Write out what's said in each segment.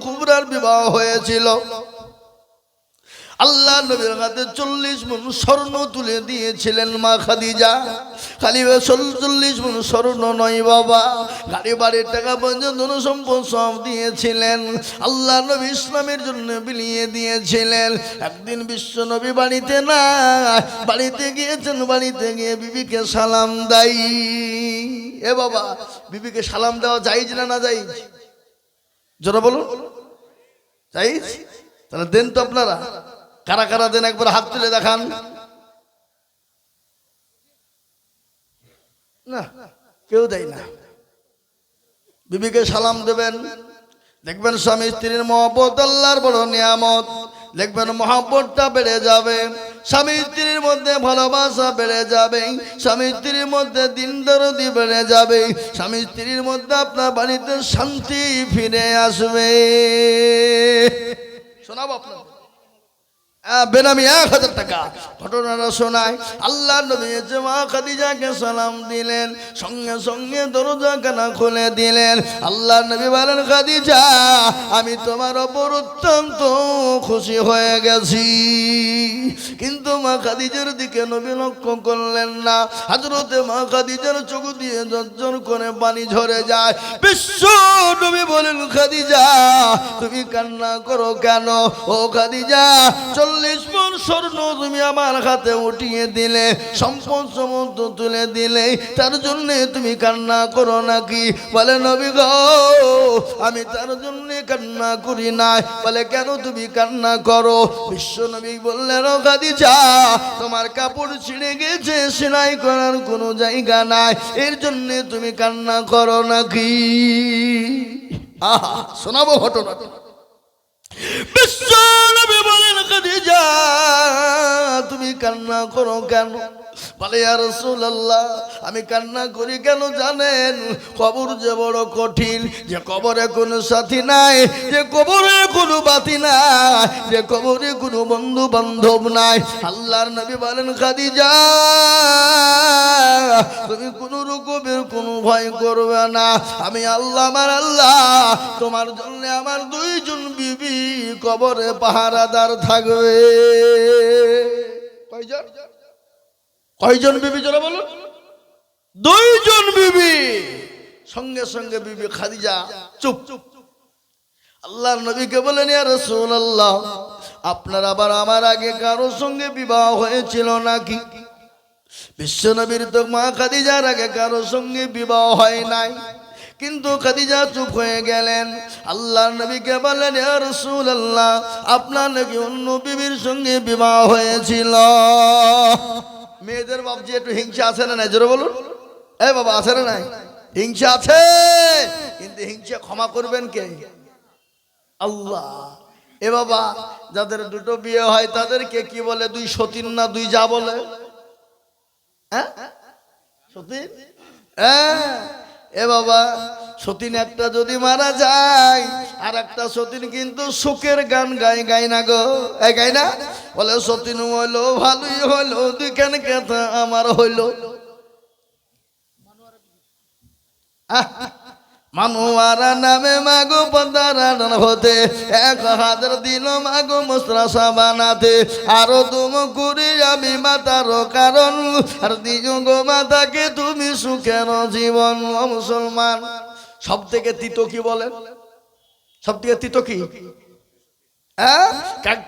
কুবরার বিবাহ হয়েছিল। আল্লাহ নবীর হাতে 40 মণ স্বর্ণ তুলে দিয়েছিলেন মা খাদিজা। খালি 40 মণ স্বর্ণ নয় বাবা, গাড়ি বাড়ির টাকা পর্যন্ত সম্পদ সব দিয়েছিলেন। আল্লাহ নবী ইসলামের জন্য বিলিয়ে দিয়েছিলেন। একদিন বিশ্ব নবী বাড়িতে না, বাড়িতে গিয়েছেন। বাড়িতে গিয়ে বিবিকে সালাম দেয়। এ বাবা, বিবিকে সালাম দেওয়া জায়েজ না না জায়েজ? জোরে বলুন, জায়েজ? তাহলে দেন তো আপনারা। কারা কারা দেন একবার হাত তুলে দেখান। না, কেউ দেয় না। বিবিকে সালাম দেবেন। দেখবেন স্বামী স্ত্রীর মহব্বত আল্লাহর বড় নিয়ামত। দেখবেন মহব্বতটা বেড়ে যাবে, স্বামী স্ত্রীর মধ্যে ভালোবাসা বেড়ে যাবে, স্বামী স্ত্রীর মধ্যে দিনদরদি বেড়ে যাবে, স্বামী স্ত্রীর মধ্যে আপনার বাড়িতে শান্তি ফিরে আসবে। শোনাবো আপনার বেনামি 1000 টাকা ঘটনাটা শোনায়। আল্লাহ নবী মা খাদিজাকে সালাম দিলেন, সঙ্গে সঙ্গে দরজা কানা খুলে দিলেন। আল্লাহ নবী বলেন, খাদিজা আমি তোমার উপর অত্যন্ত খুশি হয়ে গেছি। কিন্তু মা খাদিজার দিকে নবী লক্ষ্য করলেন না। হযরতে মা খাদিজার চোখ দিয়ে ঝরঝর করে পানি ঝরে যায়। বিশ্ব নবী বলেন, খাদিজা তুমি কান্না করো কেন? ও খাদিজা 40 মণ স্বর্ণ তুমি আমার হাতে উঠিয়ে দিলে, সম্পদ সমস্ত তুলে দিলে, তার জন্য তুমি কান্না করো নাকি? বলে, নবী গো আমি তার জন্য কান্না করি না। বলে, কেন তুমি কান্না করো? বিশ্ব নবী বললেন, ও খাদিজা তোমার কাপড় ছিঁড়ে গেছে, সেলাই করার কোনো জায়গা নাই, এর জন্য তুমি কান্না করো নাকি? আহা, শোনাবো ঘটনা। বিশ্ব নবী বলেন, খাদিজা তুমি কান্না করো কেন? বলে, ইয়া রাসূলুল্লাহ আমি কান্না করি কেন জানেন? কবর যে বড় কঠিন, যে কবরে কোনো সাথী নাই, যে কবরে কোনো বাতি নাই, যে কবরে কোনো বন্ধু বান্ধব নাই। আল্লাহর নবী বলেন, খাদিজা তুমি কোনো রকমের কোনো ভয় করবে না। আমি আল্লাহ, আমার আল্লাহ তোমার জন্য আমার 2 জন বিবি কবরে পাহারাদার থাকবে। কয়জন? কয়জন বিবি জোরে বলুন? 2 জন বিবি। সঙ্গে সঙ্গে বিবি খাদিজা চুপ। আল্লাহর নবীকে বলেন, ইয়া রাসূলুল্লাহ আপনার আবার আমার আগে কারোর সঙ্গে বিবাহ হয়েছিল নাকি? বিশ্ব নবীর তো মা খাদিজার আগে কারোর সঙ্গে বিবাহ হয় নাই। কিন্তু খাদিজা চুপ হয়ে গেলেন। আল্লাহর নবীকে বলেন, ইয়া রাসূলুল্লাহ আপনার নাকি অন্য বিবির সঙ্গে বিবাহ হয়েছিল। মেয়েদের বাপ যে একটু হিংসা আছে না নাই? জোরে বলুন। এ বাবা আছে না নাই? হিংসা আছে, কিন্তু হিংসা ক্ষমা করবেন কে? আল্লাহ। এ বাবা যাদের 2টো বিয়ে হয় তাদেরকে কি বলে? 2 সতীন না 2 যা বলে? হ্যাঁ সতীন। এ বাবা সতীন একটা যদি মারা যায় আর একটা সতীন কিন্তু সুখের গান গায়, গায় না গো? গায় না? বলে, সতীন হইলো ভালোই হইলো, 2খান কথা আমার হইলো। মানুয়ারা নামে মাগো পদারান হতে 1000 দিল মাগো মুসরাসা বানাতে। আরো তুম করি আমি মাতার কারণ, আর দিও গো মাতাকে তুমি সুখের জীবন। মুসলমান সব থেকে তিতো কি বলেন? সব থেকে তিতো কি?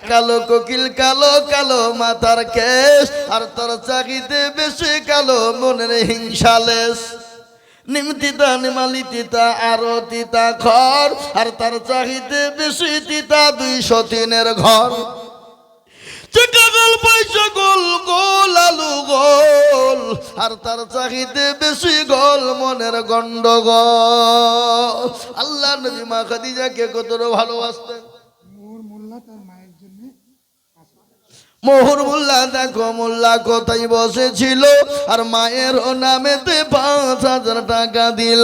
কালো কোকিল কালো কালো মাথার কেশ, আর তোর চাকিতে বেশি কালো মনের হিংসালেশ। নিমতিতা নিমালি তিতা আরো তিতা ঘর, আর তার চাহিতে বেশি তিতা 2 সতীনের ঘর। গোল পয়সা গোল গোল আলু গোল, আর তার চাহিতে বেশি গোল মনের গন্ডগোল। আল্লাহ নবী মা খাদিজাকে কতটা ভালোবাসতেন। মোহর মোল্লা দেখো মোল্লা কোথায় বসেছিল, আর মায়ের নামেতে 5000 টাকা দিল।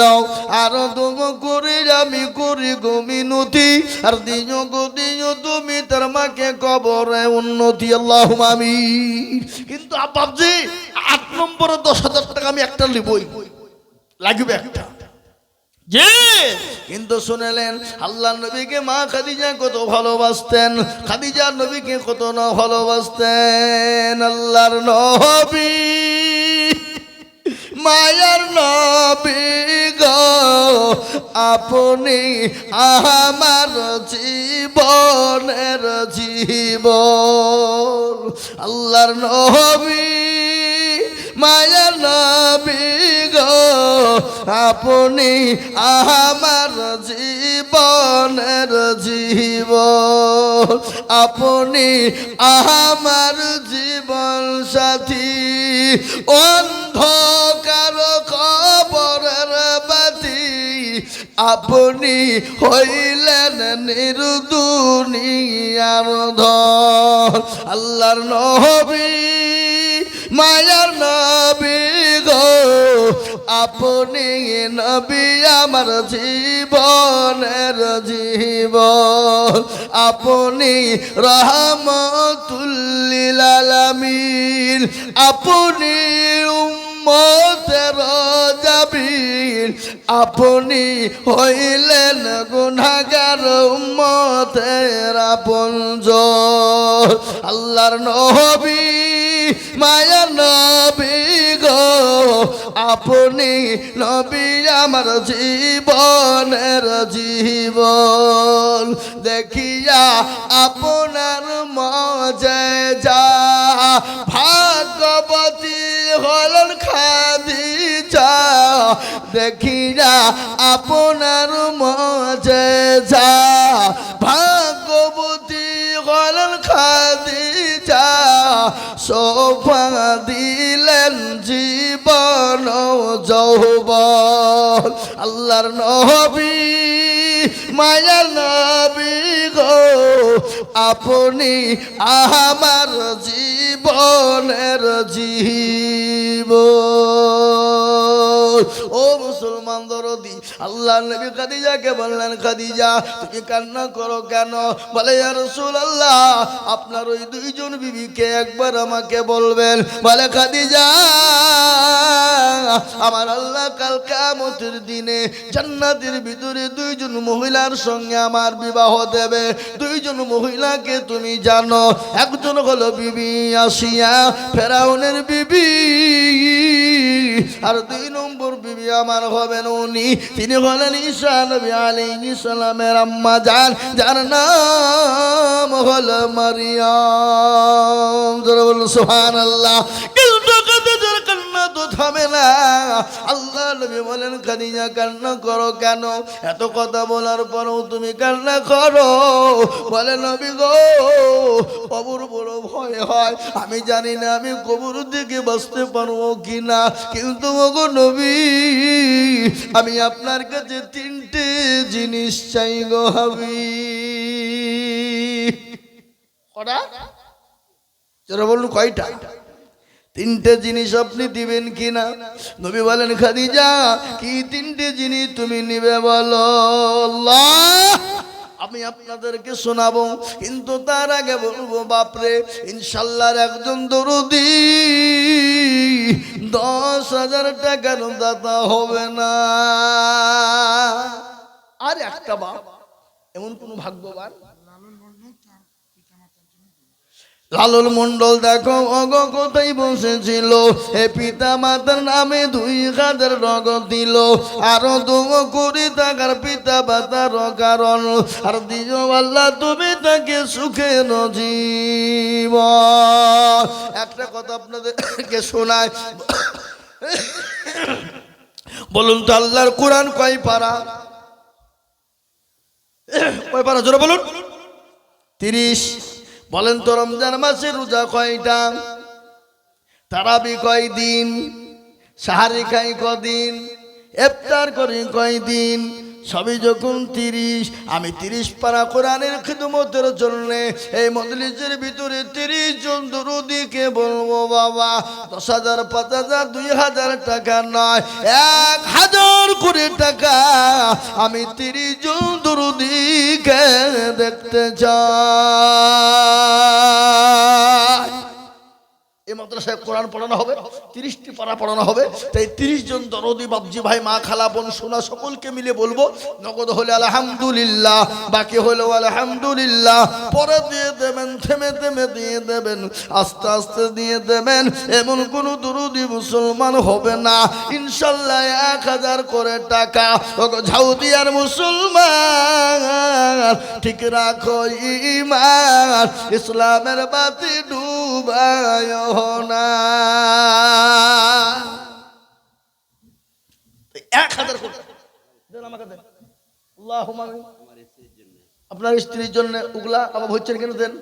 আরো তুম করে আমি করি গো মিনতি, আর দিও গো দিও তুমি তার মাকে কবরে উন্নতি। আল্লাহুম্মা আমিন। কিন্তু আব্বাজি 8 নম্বরে 10,000 টাকা আমি একটা লিবই, লাগবে একটা। জি। কিন্তু শুনেলেন আল্লাহ নবীকে মা খাদিজা কত ভালোবাসতেন, খাদিজা নবীকে কত না ভালোবাসতেন। আল্লাহর নবী মায়ার নবী গো, আপনি আমার জীবনের জীবন। আল্লাহর নবী মায়ার নবী গো, আপনি আমার জীবনের জীবন, আপনি আমার জীবন সাথী। অন্ধকার কবরের বাতি, আপনি হইলেন নির্দুনিয়ার ধন। আল্লাহর নবী মায়ার নবী গো, আপনি নবী আমার জীবনের জীবন, আপনি রহমতুল লিল আলামিন, আপনি উম্মতের জাবিন, আপনি হইলেন গুনাহগার উম্মতের আপনজন। আল্লাহর নবী মায়ার নবী গো, আপনি নবী আমার জীবনের জীবন। দেখিয়া আপনার মজেজা, ভাগ্যবতী হলেন খাদিজা। দেখিয়া আপনার মজেজা, ভাগ্যবতী হলেন খাদিজা। সোফা দিলেন জীবন যৌবন। আল্লাহর নবী মায়ার নবী গো, আপনি আমার জীবনের জীবন। ও মুসলমান দরদি, আল্লাহ নবী খাদিজাকে বললেন, খাদিজা তুমি কান্না করো কেন? বলে ইয়া রাসূলুল্লাহ, আপনার ওই দুইজন বিবিকে একবার আমাকে বলবেন। বলে খাদিজা, আমার আল্লাহ কাল কিয়ামতের দিনে জান্নাতের ভিতরে দুইজন মহিলার সঙ্গে আমার বিবাহ দেবে। দুইজন মহিলাকে তুমি জানো, একজন হলো বিবি আসিয়া ফেরাউনের বিবি, আর দুই নম্বর বিবি আমার হবেন উনি, তিনি হলেন ঈসা নবী আলাইহিস সালামের আম্মা জান, যার নাম হলো মারিয়াম। জোরে বলুন সুবহানাল্লাহ। কিন্তু খাদিজার কান্না তো থামে না। আল্লাহ নবী বলেন, খাদিজা কান্না করো কেন? এত কথা বলার পরেও তুমি কান্না করো। বলে নবী গো, কবর বড় ভয় হয়, আমি জানি না আমি কবর থেকে বাঁচতে পারবো কিনা, কিন্তু ওগো নবী আমি আপনার কাছে তিনটে জিনিস চাই গো হাবিব। কটা? যারা বলুন কয়টা? তিনটে জিনিস আপনি দিবেন কিনা? নবী বলেন, খাদিজা কি তিনটে জিনিস তুমি নিবে বলো? আল্লাহ আমি আপনাদেরকে শোনাবো, কিন্তু তার আগে বলবো বাপরে, ইনশাল্লাহর একজন দরদি 10,000 টাকার দাতা হবে না। আর একটা বাপ, এমন কোন ভাগ্যবান? লালন মন্ডল দেখো অগ কোথায় বসেছিল, এ পিতা মাতার নামে 2,000 নগদ দিল, আরো 2 কোটি টাকার পিতা মাতার কারণ, আর দিও আল্লাহ তুমি তাকে সুখের জীবন। একটা কথা আপনাদেরকে শোনায়, বলুন তো আল্লাহর কোরআন কয় পারা? কয় পারা জোরে বলুন? 30। বলেন তো রমজান মাসে রোজা কয়টা? তারাবি কয় দিন? সাহারি খাই কদিন? ইফতার করি কয়দিন? সবই যখন 30, আমি 30 পারা কোরআনের খিদমতের জন্য এই মজলিসের ভিতরে 30 জন দরুদিকে বলবো বাবা 10,000, 5,000, 2,000 টাকা নয়, 1,000 কোটি টাকা আমি 30 জন দরুদিকে দেখতে চাই। এই মাত্র মাদ্রাসায় কোরআন পড়ানো হবে, 30টি পারা পড়ানো হবে। তাই 30 জন দরদি বাবজি ভাই, মা, খালা, বোন, সোনা সকলকে মিলে বলবো, নগদ হলে আলহামদুলিল্লাহ, বাকি হলেও আলহামদুলিল্লাহ। পরে দিয়ে দেবেন, থেমে থেমে দিয়ে দেবেন, আস্তে আস্তে দিয়ে দেবেন। এমন কোন দরদি মুসলমান হবে না ইনশাল্লাহ। 1000 করে টাকা। ঝাউদিয়ার মুসলমান, ঠিক রাখো ঈমান, ইসলামের বাতি ডুবায় না। 1000 করে দেন আমাকে, দেন। আল্লাহুম্মা আমিন। আপনার স্ত্রীর জন্য উগলা আবার হচ্ছেন কেন, দেন।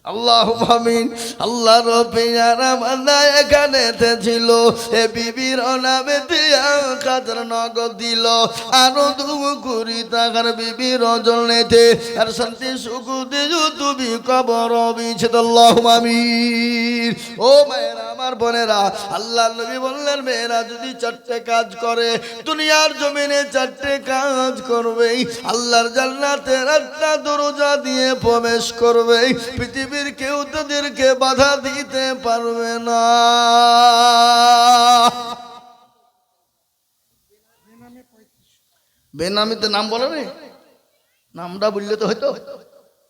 আল্লাহুম্মা আমিন। আল্লাহর পেয়ারা বান্দা এখানেতে ছিল, এ বিবির নামে দিয়া কাদের নগদ দিল, আরো 2 কোটি টাকার বিবির জন্যতে আর শান্তি সুখ দিও তুমি কবর বিচ্ছেদ। আল্লাহুম্মা আমিন। ও মায়েরা, আমার বোনেরা, আল্লাহর নবী বললেন মেয়েরা যদি 4টে কাজ করে, দুনিয়ার জমিনে 4টে কাজ করবে, আল্লাহর জান্নাতের 1টা দরজা দিয়ে প্রবেশ করবে, পৃথিবীর কেউ তাদেরকে বাধা দিতে পারবে না। বেনামিতে নাম বলে রে, নামটা বললে তো হয়তো।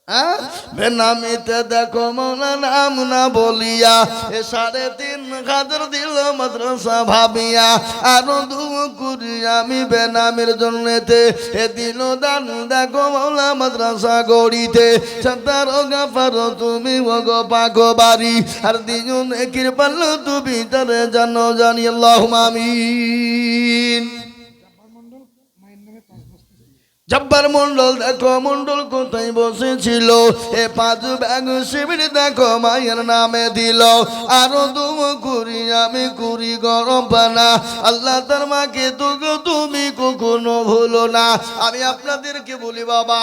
হ্যাঁ, বেনামিতে দেখো মৌলা নাম না বলিয়া, 3.5 দিল মাদ্রাসা ভাবিয়া, আরো 2 কোটি আমি বেনামের জন্যতে এ দিল দান। দেখো মৌলা মাদ্রাসা গড়িতে, 17 গাফার তুমি ওগো পাগো বাড়ি, আর দিও নেকির পাল্লো তুমি তারে জানো জানি। আল্লাহুম্মা আমিন। জব্বার মন্ডল দেখো মন্ডল কোথায় বসেছিল, এ 5 ব্যাগ শিবির দেখো মায়ের নামে দিল, আরো 2 কুড়ি আমি কুড়ি গরম পানা, আল্লাহ তার মাকে তুমি কখনো ভুলো না। আমি আপনাদেরকে বলি বাবা,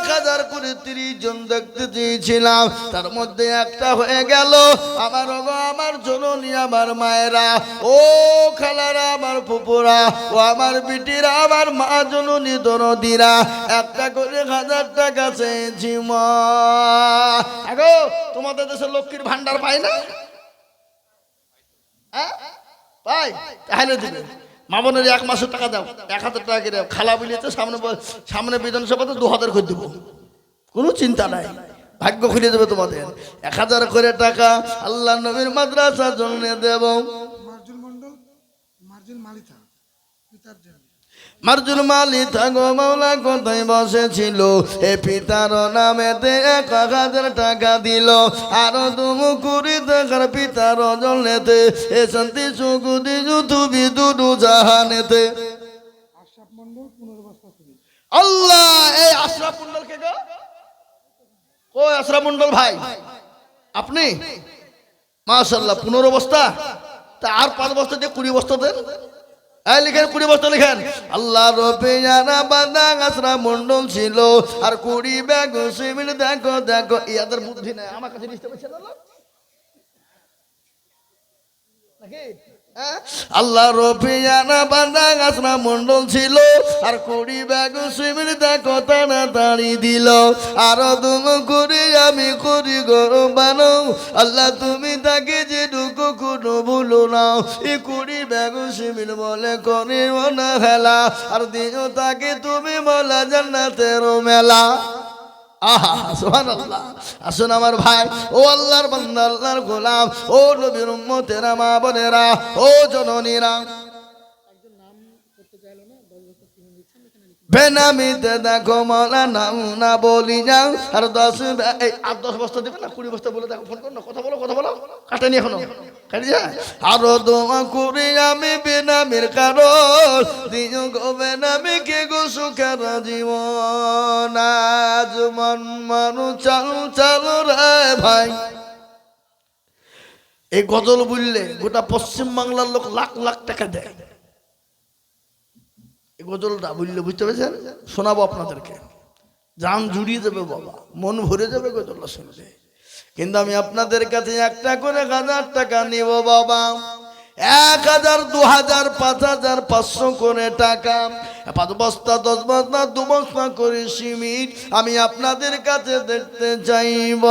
1000 করে 30 জন দেখতে চেয়েছিলাম, তার মধ্যে একটা হয়ে গেল। আমার আমার জননী, আমার মায়েরা, ও খালারা, আমার ফুপুরা, ও আমার বিটিরা, আমার মা জননী দরদিরা, একটা করে 1000 টাকা চেয়েছি মা। আগো তোমাদের দেশে লক্ষ্মীর ভান্ডার পাই না? পাই, তাহলে দিবে। মা বোনের 1 মাসের টাকা দাও, 1000 টাকা করে খালা বিলিয়েছে, সামনে বিধানসভাতে 2000 করে দেবো, কোনো চিন্তা নাই, ভাগ্য খুলে দেবে তোমাদের। 1000 করে টাকা আল্লাহ নবীর মাদ্রাসার জন্য দেব। মার্জুন মালিতা গো মাওলা কোথায় বসেছিল, এ পিতার নামেতে 1000 টাকা দিল, আরো 2 কোটি টাকার পিতার জন্যতে এ শান্তি সুখ দিও তুমি দুদু জাহানেতে। আল্লাহ, এই আশরাফ মন্ডল কে গো? ও আশরাফ মন্ডল ভাই, আপনি? মাশাআল্লাহ, 15 বস্তা, তা আর 5 বস্তা দিয়ে 20 বস্তা দেন। লিখেন 20 বস্তা লিখেন। আল্লাহ রবে জানা বান্দা আশরাফ মন্ডল ছিল, আর 20 ব্যাগ সিমেন্ট দেখো দেখো, ইয়াদের বুদ্ধি নাই, আমার কাছে লিখতে পারছেন না নাকি? আল্লাহ রবে জানা বান্দা আশরাফ মন্ডল ছিল, আর 20 ব্যাগ সিমেন্ট দেখো তাড়াতাড়ি দিল, আরো 2 করে আমি করি গরম বানো, আল্লাহ তুমি তাকে যে ঢুকো কোনো ভুলো না, এই 20 ব্যাগ সিমেন্ট বলে করে না খেলা, আর দিও তাকে তুমি বলা জান্নাতের মেলা। আহা সুবহানাল্লাহ। আসুন আমার ভাই, ও আল্লাহর বান্দা, আল্লাহর গোলাম, ও নবীর উম্মতেরা, মা বোনেরা, ও জননীরা, বেনামিতে দেখো মাওলা নাম না বলি যাও, আর 10 বস্তা দেবে না, 20 বস্তা বলে দেখো, ফোন করো না, কথা বলো, কাটেনি এখনো, কাটি যায়। আরো দোয়া করি আমি বেনামির কারণ, দিও গো বেনামি কে গো সুখের জীবন, আজ মন মানু চালু রে ভাই। এই গজল বললে গোটা পশ্চিম বাংলার লোক লাখ লাখ টাকা দেয়। এই গজলটা বললে বুঝতে পেরেছেন, শোনাবো আপনাদেরকে, জান জুড়িয়ে যাবে বাবা, মন ভরে যাবে গজলটা শুনলে। কিন্তু আমি আপনাদের কাছে একটা করে 1000 টাকা নিব বাবা, 1000, 2000, 5000, 500 করে টাকা 5 বস্তা 10 বস্তা 2 বস্তা করে সিমেন্ট আমি আপনাদের কাছে দেখতে চাইব,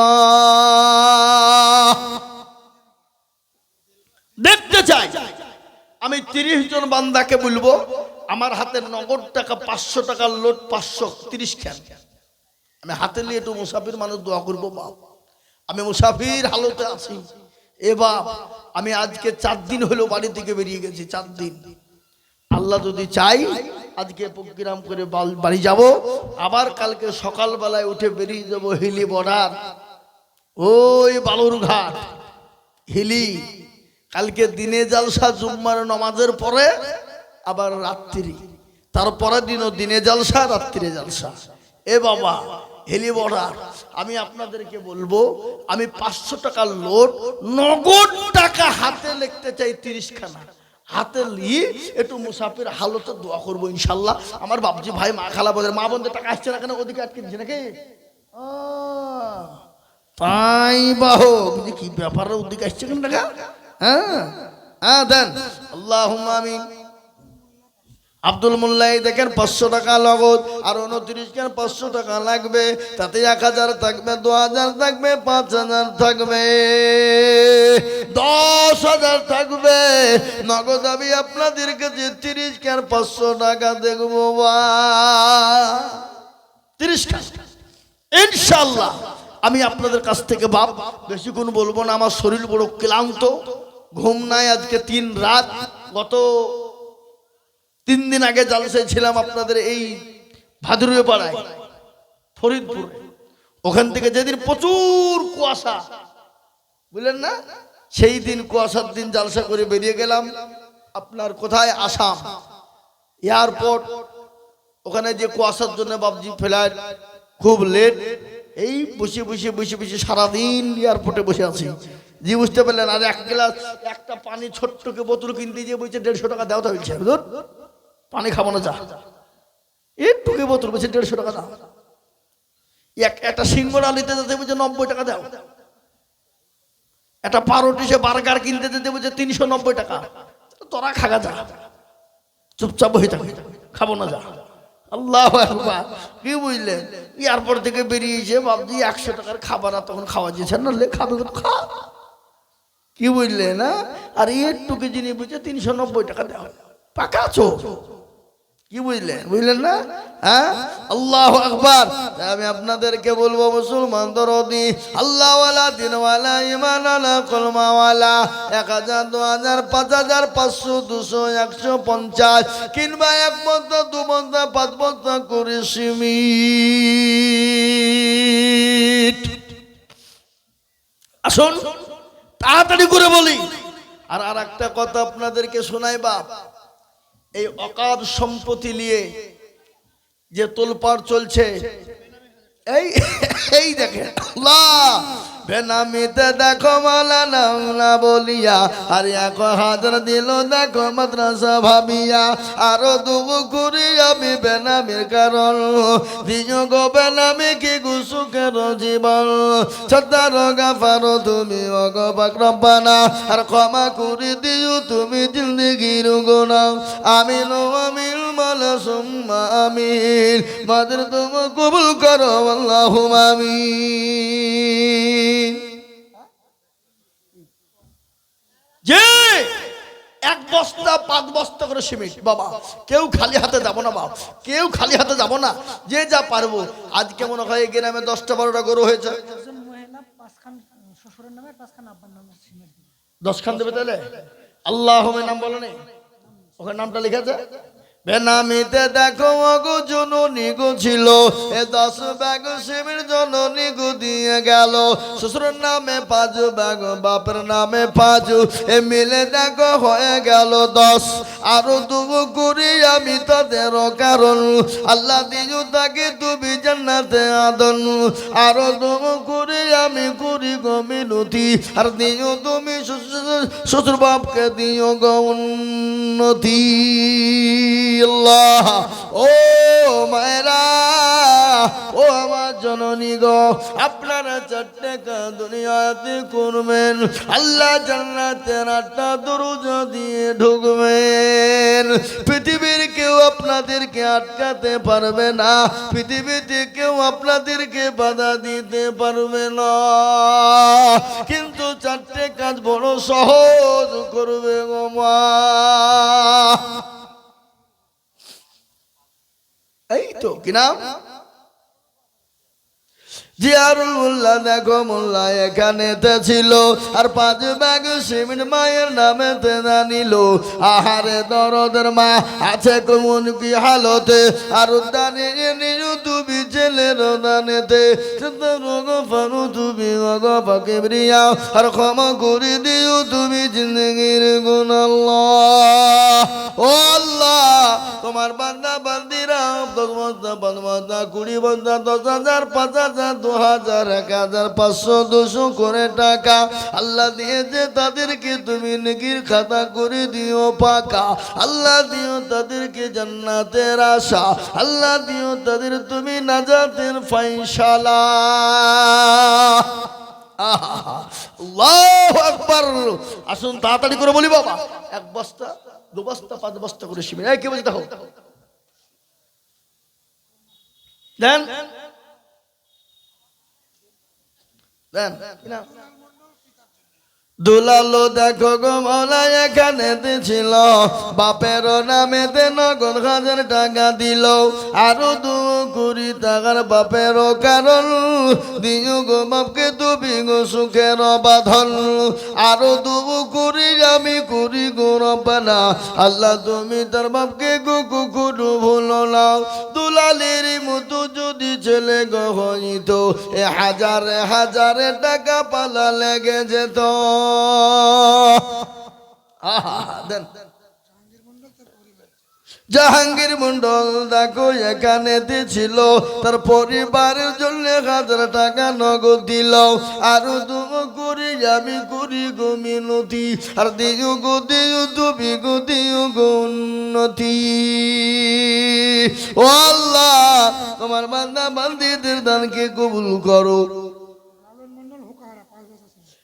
দেখতে চাই। আমি 30 জন বান্দাকে বলবো আমার হাতে নগদ টাকা 500 টাকার লোড 530 খান। আমি হাতে নিয়ে একটু মুসাফির মানুষ দোয়া করবো। বাপ আমি মুসাফির হালতে আছি এ বাপ, আমি আজকে 4 দিন হলো বাড়ি থেকে বেরিয়ে গেছি, 4 দিন। আল্লাহ যদি চাই আজকে প্রোগ্রাম করে বাড়ি যাব, আবার কালকে সকালবেলায় উঠে বেরিয়ে যাব হিলি বর্ডার, ওই বালুরঘাট হিলি। কালকে দিনে জালসা, জুম্মার নামাজের পরে আবার রাত্রি, তারপরের দিনও দিনে জালসা রাত্রিরে জালসা। এ বাবা হেলি বর্ডার। আমি আপনাদেরকে বলবো আমি 500 টাকার লোড নগদ টাকা হাতে লিখতে চাই 30 খানা হাতে নিয়ে একটু মুসাফির হালতে দোয়া করবো ইনশাল্লাহ। আমার বাবজি ভাই মা খালা বোঝে মা বোনদের টাকা আসছে না কেন, ওদিকে আটকে দিচ্ছে নাকি? তাই বাহো কি ব্যাপার, ওদিকে আসছে কেন টাকা? হ্যাঁ হ্যাঁ দেন। আল্লাহুম্মা আমিন। আব্দুল মোল্লাই দেখেন 500 টাকা নগদ, আর 29 খান 500 টাকা লাগবে, তাতে 1000 থাকবে, 2000 থাকবে, 5000 থাকবে, 10,000 থাকবে নগদ। আমি আপনাদের কাছে 30 খান 500 টাকা দেখবো, 30 খান ইনশাআল্লাহ। আমি আপনাদের কাছ থেকে বাপ বেশিক্ষণ বলবো না, আমার শরীর বড় ক্লান্ত, ঘুম নাই আজকে 3 রাত। গত 3 দিন আগে জালসায় ছিলাম আপনাদের এই ভাদুরিয়া পাড়ায় ফরিদপুর, ওখান থেকে যেদিন প্রচুর কুয়াশা, বুঝলেন না, সেই দিন কুয়াশার দিন জালসা করে বেরিয়ে গেলাম আপনার কোথায়, আসাম এয়ারপোর্ট। ওখানে যে কুয়াশার জন্য বাবজি ফ্লাইট খুব লেট, এই বসে বসে বসে বসে সারাদিন এয়ারপোর্টে বসে আছি। জি বুঝতে পারলেন? আর 1 গ্লাস একটা পানি ছোট্টকে বোতল কিনতে গিয়ে বলছে 150 টাকা দেওয়া হয়েছে, পানি খাবো না, যা একটুকে বোতল বলছে 150 টাকা দাও। একটা সিঙ্গড়া নিতে যেতে বলছে 90 টাকা দাও, একটা পাউরুটি সে বার্গার কিনতে যেতে বলছে 390 টাকা। তোরা খাগা যা, চুপচাপ বসে থাকি, খাবো না, যা। আল্লাহু আকবার। কি বুঝলেন? এয়ারপোর্ট থেকে বেরিয়েছে বাবজি 100 টাকার খাবার, আর তখন খাওয়া যেছে না, খাবে খা, কি বুঝলে না? আর একটুকে যিনি বুঝছে 390 টাকা দেওয়া, পাকা আছো, কি বুঝলেন? বুঝলেন না? হ্যাঁ, আল্লাহু আকবার। আমি আপনাদেরকে বলবো মুসলমান দরদি, আল্লাহওয়ালা, দিনওয়ালা, ইমানওয়ালা, কলমাওয়ালা, 1000 2000 5000 500 200 150 কিংবা 1 বস্তা 2 বস্তা 5 বস্তা করে সিমেন্ট আসুন তাড়াতাড়ি করে বলি। আর একটা কথা আপনাদেরকে শোনাই বাপ, এই অকাদ সম্পত্তি নিয়ে যে তোলপাড় চলছে, এই দেখেন আল্লাহ বেনামিতে দেখো মাওলানা না বলিয়া, আর 1000 দিল দেখো মাদ্রাসা ভাবিয়া, আরো 2 করি আমি বেনামির কারণ, দিও গো বেনামি কি গুসুকের জীবন, সত্তার গাফারো তুমি ওগো পাক রব্বানা, আর ক্ষমা করে দিও তুমি জিন্দেগির গুনাহ। আমিন আমিন মালা সুম্মা আমিন, মাদের তুমি কবুল করো আল্লাহুম্মা আমিন। যে 1 বস্তা 5 বস্তা করে সিমেন্ট, বাবা কেউ খালি হাতে যাব না, বাবা কেউ খালি হাতে যাব না, যে যা পারবো। আজকে মনে হয় গ্রামে 10টা 12টা গরু হয়েছে, 10 খান দেবে তাহলে। আল্লাহুম্মা নাম বলো নেই, ওখানে নামটা লিখা আছে। বেনামিতে দেখো গো জননী গো ছিল, 10 ব্যাগ সিমের জননী গো দিয়ে গেল, শ্বশুরের নামে 5 ব্যাগ, বাপের নামে 5, মিলে দেখো হয়ে গেল 10, আরো 2 করি আমি তাদের কারণ, আল্লাহ দিও তাকে তুমি জান্নাতে আদন, আরো 2 করি আমি করি গো মিনতি, আর দিও তুমি শ্বশুর বাপকে দিও গো উন্নতি। আল্লাহ ও মায়েরা ও আমার জননী গো, আপনারা 4 টাকা দুনিয়াতে করবেন, আল্লাহ জান্নাতের 8টা দরজা দিয়ে ঢুকবেন। পৃথিবীর কেউ আপনাদেরকে আটকাতে পারবে না, পৃথিবীতে কেউ আপনাদেরকে বাধা দিতে পারবে না, কিন্তু 4টে কাজ বড় সহজ করবে গো মা। এই তো কি নাম? জিয়ারুল মোল্লা। দেখো মোল্লা এখানেতে ছিল, আর 5 ব্যাগ সিমেন্ট মায়ের নামেতে জানিল। আহারে দরদের মা আছে কোন কি হালতে, আর উদ্যানে নিজ তুমি ছেলের দানেতে ফারু তুমি কিবরিয়া, আর ক্ষমা করে দিও তুমি জিন্দগির গুণ। আল্লাহ ও আল্লাহ, তোমার বান্দা বান্দিরা 10 বস্তা 5 বস্তা 20 বস্তা 10,000 5,000 2,000 1,000 500 200 করে টাকা আল্লাহ দিয়েছে, তাদেরকে তুমি নেকির খাতা করে দিও পাকা। আল্লাহ দিও তাদেরকে জান্নাতের আশা, আল্লাহ দিও তাদের তুমি নাজাতের ফায়সালা। আল্লাহু আকবার। আসুন তাড়াতাড়ি করে বলি বাবা, 1 বস্তা 2 বস্তা 5 বস্তা করে সিমেন্ট। এই কে বলছে দেখো দেন দেন না। দুলালো দেখো গো মৌলা এখানে ছিল, বাপের নামেতে 9,000 টাকা দিল, আরো 2 কোটি টাকার বাপের কারণ দিও গো বাপকে তুমি গো সুখের বাঁধন। আরো 2 কোটি আমি করি গো রব্বানা, আল্লাহ তুমি তার বাপকে গো কুকুরু ভুলো না। দুলালের মতো যদি ছেলে গো হইতো, হাজারে হাজারে টাকা পালা লেগে যেত। জাহাঙ্গীর মন্ডল দেখো এখানেতে ছিল, তার পরিবারের জন্য 1,000 টাকা নগদ দিল, আরো 2 করি আমি করি গো মিনতি, আর দিও গো দিও তুমি গো দিও গো উন্নতি। ও আল্লাহ, তোমার বান্দা বান্দিদের দানকে কবুল করো।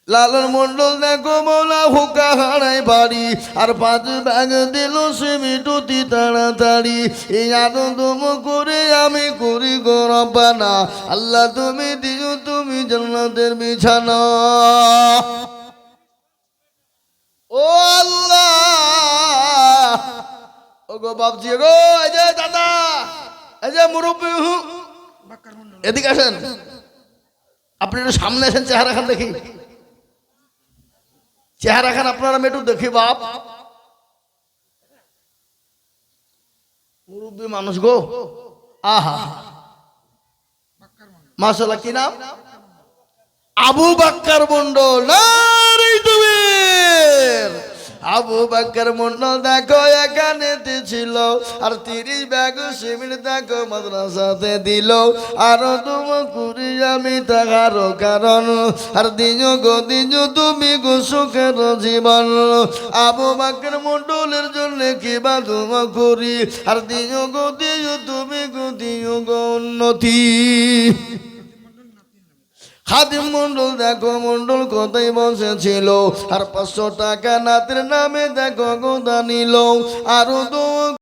লালন মন্ডল দেখো মৌলা হুকা হারাই বাড়ি, আর 5 ব্যাগ দিল সিমিটুতি তাড়াতাড়ি। এই আনন্দ করে আমি করি গো রব্বানা, আল্লাহ তুমি দিও তুমি জান্নাতের বিছানা। ও আল্লাহ, ও গো বাপজি গো, এই যে দাদা, এই যে মুরব্বী, এদিকে আসেন। আপনি একটু সামনে আসেন, চেহারা খান দেখি, চেহারা খান আপনারা মেটু দেখি। বাপ মুরব্বী মানুষ গো, আহা মাশাআল্লাহ। কি নাম? আবু বাক্কার মন্ডল। নারী তুমির আবু বাক্কার মন্ডল দেখো এখানেতে ছিল, আর 30 ব্যাগ সিমেন্ট দেখো মাদ্রাসাতে দিল, আরো 2 কোটি আমি তাহার কারণ, আর দিও গো দিও তুমি গো সুখের জীবন। আবু বাক্কার মন্ডলের জন্য কি বা দোয়া করি, আর দিও গো দিও তুমি গো দিও গো উন্নতি। খাদিম মন্ডল দেখো মন্ডল কোথায় বসেছিল, আর 500 টাকা নাতের নামে দেখো গো দানিল, আরো 2